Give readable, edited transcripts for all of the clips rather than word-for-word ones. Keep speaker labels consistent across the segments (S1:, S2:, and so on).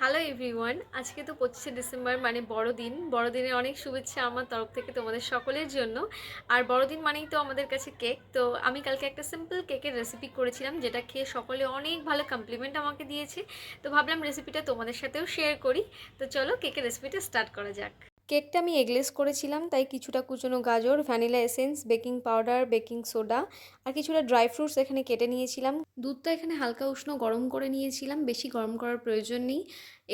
S1: Hello everyone, আজকে তো 25শে December মানে বড়দিন। বড়দিনের অনেক শুভেচ্ছা আমার তরফ থেকে তোমাদের সকলের জন্য। আর বড়দিন মানেই তো আমাদের কাছে কেক। তো আমি কালকে একটা সিম্পল কেকের রেসিপি করেছিলাম, যেটা খেয়ে সকলে অনেক ভালো কমপ্লিমেন্ট আমাকে দিয়েছে। তো ভাবলাম রেসিপিটা তোমাদের সাথেও শেয়ার করি। তো চলো কেকের রেসিপিটা স্টার্ট করা যাক। কেকটা আমি এগলেস করেছিলাম, তাই কিছুটা কুচনো গাজর, vanilla essence, baking powder, baking soda আর কিছুটা ড্রাই ফ্রুটস এখানে কেটে নিয়েছিলাম। দুধটা এখানে হালকা উষ্ণ গরম করে নিয়েছিলাম, বেশি গরম করার প্রয়োজন নেই।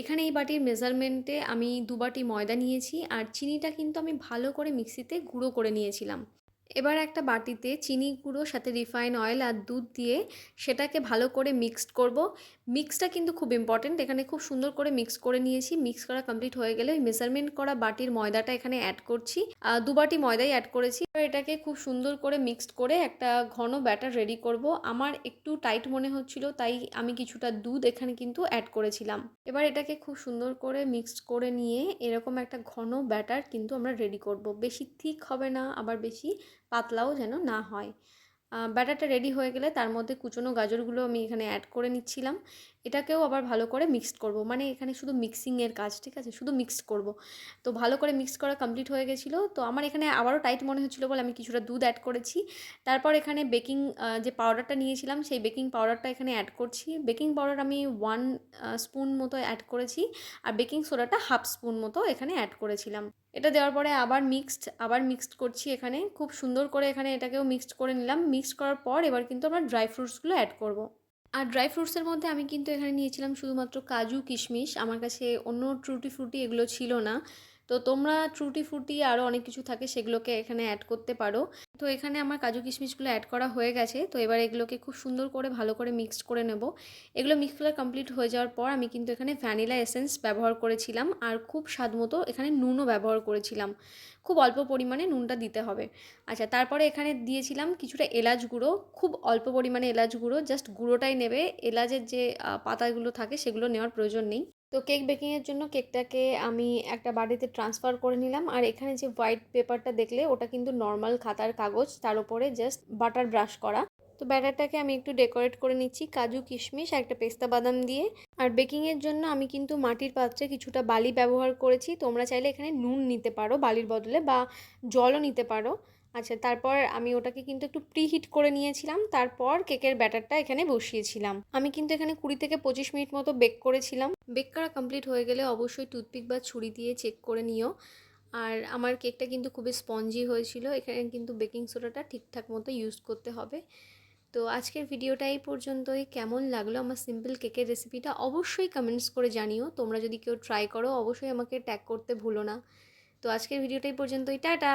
S1: এখানে এই বাটির মেজারমেন্টে আমি 2 বাটি ময়দা নিয়েছি, আর চিনিটা কিন্তু আমি ভালো করে মিক্সিতে গুঁড়ো করে নিয়েছিলাম। এবার একটা বাটিতে চিনি গুঁড়ো সাথে রিফাইন অয়েল আর দুধ দিয়ে সেটাকে ভালো করে মিক্সড করব। মিক্সটা কিন্তু খুব ইম্পর্টেন্ট, এখানে খুব সুন্দর করে মিক্স করে নিয়েছি। মিক্স করা কমপ্লিট হয়ে গেলে ওই মেজারমেন্ট করা বাটির ময়দাটা এখানে অ্যাড করছি। 2 বাটি ময়দাই অ্যাড করেছি। এবার এটাকে খুব সুন্দর করে মিক্সড করে একটা ঘন ব্যাটার রেডি করব। আমার একটু টাইট মনে হচ্ছিল, তাই আমি কিছুটা দুধ এখানে কিন্তু অ্যাড করেছিলাম। এবার এটাকে খুব সুন্দর করে মিক্সড করে নিয়ে এরকম একটা ঘন ব্যাটার কিন্তু আমরা রেডি করব। বেশি থিক হবে না, আবার বেশি পাতলাও যেন না হয়। ব্যাটারটা রেডি হয়ে গেলে তার মধ্যে কুচনো গাজরগুলো আমি এখানে অ্যাড করে নিচ্ছিলাম। এটাকেও আবার ভালো করে মিক্সড করব, মানে এখানে শুধু মিক্সিংয়ের কাজ, ঠিক আছে, শুধু মিক্সড করব। তো ভালো করে মিক্স করা কমপ্লিট হয়ে গেছিলো। তো আমার এখানে আবারও টাইট মনে হচ্ছিলো বলে আমি কিছুটা দুধ অ্যাড করেছি। তারপর এখানে বেকিং যে পাউডারটা নিয়েছিলাম সেই বেকিং পাউডারটা এখানে অ্যাড করছি। বেকিং পাউডার আমি 1 স্পুন মতো অ্যাড করেছি, আর বেকিং সোডাটা 1/2 স্পুন মতো এখানে অ্যাড করেছিলাম। এটা দেওয়ার পরে আবার মিক্সড করছি এখানে খুব সুন্দর করে। এখানে এটাকেও মিক্সড করে নিলাম। মিক্সড করার পর এবার কিন্তু আমরা ড্রাই ফ্রুটসগুলো অ্যাড করব। আর ড্রাই ফ্রুটসের মধ্যে আমি কিন্তু এখানে নিয়েছিলাম শুধুমাত্র কাজু কিশমিশ। আমার কাছে অন্য ট্রুটি ফ্রুটি এগুলো ছিল না। তো তোমরা ট্রুটি ফ্রুটি আরও অনেক কিছু থাকে, সেগুলোকে এখানে অ্যাড করতে পারো। তো এখানে আমার কাজু কিশমিশগুলো অ্যাড করা হয়ে গেছে। তো এবার এগুলোকে খুব সুন্দর করে ভালো করে মিক্সড করে নেব। এগুলো মিক্স করা কমপ্লিট হয়ে যাওয়ার পর আমি কিন্তু এখানে ভ্যানিলা এসেন্স ব্যবহার করেছিলাম, আর খুব স্বাদ মতো এখানে নুনও ব্যবহার করেছিলাম। খুব অল্প পরিমাণে নুনটা দিতে হবে। আচ্ছা, তারপরে এখানে দিয়েছিলাম কিছুটা এলাচ গুঁড়ো, খুব অল্প পরিমাণে এলাচ গুঁড়ো, জাস্ট গুঁড়োটাই নেবে। এলাচের যে পাতাগুলো থাকে সেগুলো নেওয়ার প্রয়োজন নেই। তো কেক বেকিংয়ের জন্য কেকটাকে আমি একটা বাটিতে ট্রান্সফার করে নিলাম। আর এখানে যে হোয়াইট পেপারটা দেখলে ওটা কিন্তু নর্মাল খাতার কাগজ, তার উপরে জাস্ট বাটার ব্রাশ করা। তো ব্যাটারটাকে আমি একটু ডেকোরেট করে নিচ্ছি কাজু কিশমিশ আর একটা পেস্তা বাদাম দিয়ে। আর বেকিংয়ের জন্য আমি কিন্তু মাটির পাত্রে কিছুটা বালি ব্যবহার করেছি। তোমরা চাইলে এখানে নুন নিতে পারো বালির বদলে, বা জলও নিতে পারো। আচ্ছা, তারপর আমি ওটাকে কিন্তু একটু প্রিহিট করে নিয়েছিলাম। তারপর কেকের ব্যাটারটা এখানে বসিয়েছিলাম। আমি কিন্তু এখানে 20 থেকে 25 মিনিট মতো বেক করেছিলাম। বেক করা কমপ্লিট হয়ে গেলে অবশ্যই টুথপিক বা ছুরি দিয়ে চেক করে নিও। আর আমার কেকটা কিন্তু খুবই স্পঞ্জি হয়েছিল। এখানে কিন্তু বেকিং সোডাটা ঠিকঠাক মতো ইউজ করতে হবে। তো আজকের ভিডিওটা এই পর্যন্তই। কেমন লাগলো আমার সিম্পল কেকের রেসিপিটা অবশ্যই কমেন্টস করে জানিও। তোমরা যদি কেউ ট্রাই করো অবশ্যই আমাকে ট্যাগ করতে ভুলো না। তো আজকের ভিডিওটা এই পর্যন্তই। টাটা।